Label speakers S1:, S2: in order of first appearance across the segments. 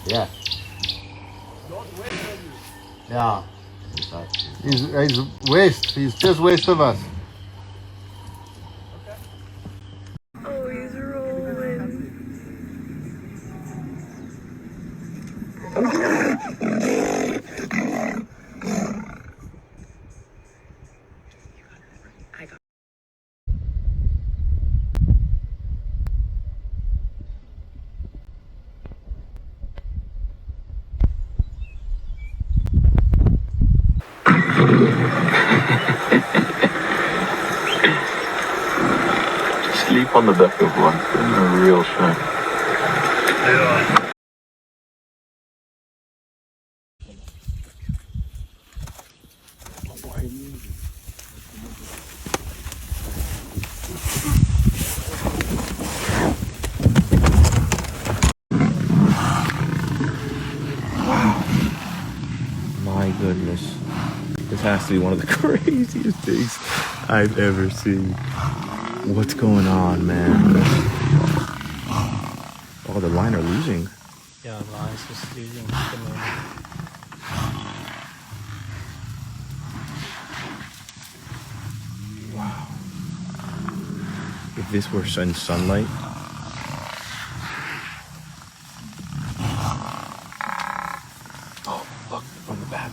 S1: Yeah. Yeah.
S2: He's west. He's just west of us.
S3: Oh, he's rolling.
S4: Sleep on the back of one. A real shame.
S5: Yeah.
S6: My goodness. This has to be one of the craziest things I've ever seen. What's going on, man? Oh, the line are losing.
S5: Yeah, line's just losing at the moment.
S6: Wow. If this were in sunlight. Oh, look, on the back.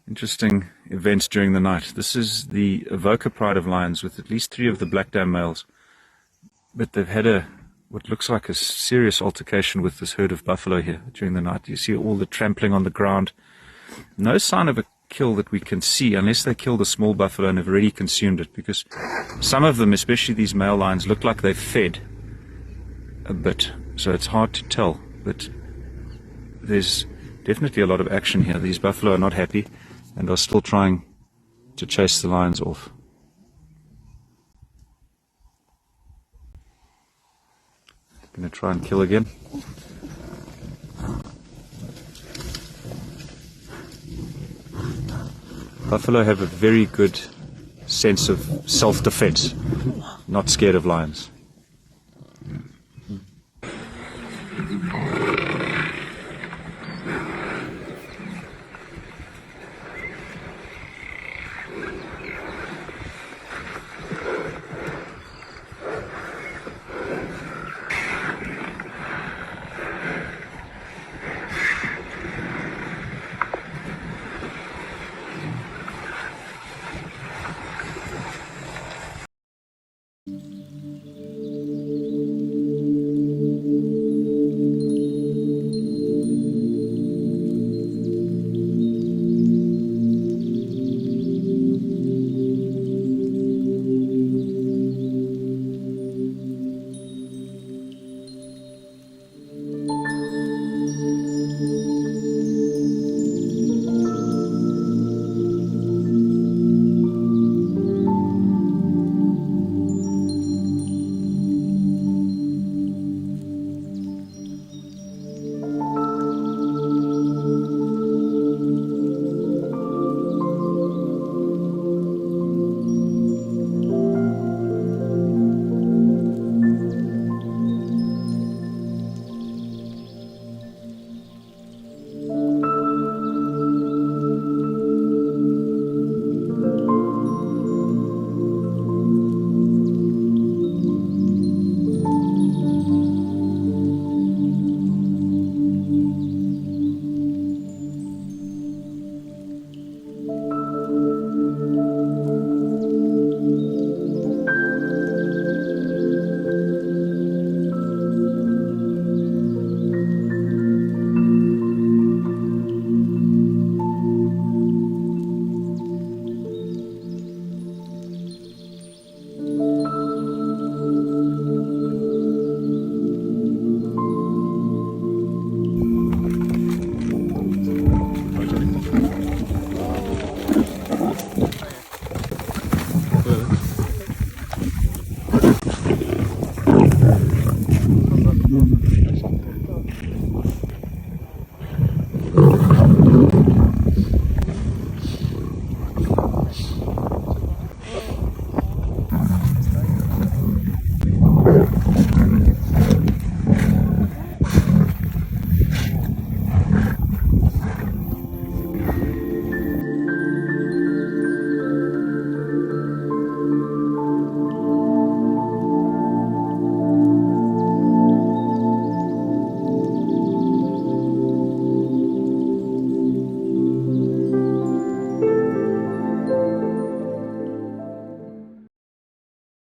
S6: Interesting events during the night. This is the Avoca Pride of lions with at least 3 of the black dam males. But they've had what looks like a serious altercation with this herd of buffalo here during the night. You see all the trampling on the ground. No sign of a kill that we can see, unless they killed a small buffalo and have already consumed it, because some of them, especially these male lions, look like they've fed a bit. So it's hard to tell, but there's definitely a lot of action here. These buffalo are not happy and are still trying to chase the lions off. Gonna try and kill again. Buffalo have a very good sense of self-defense, not scared of lions.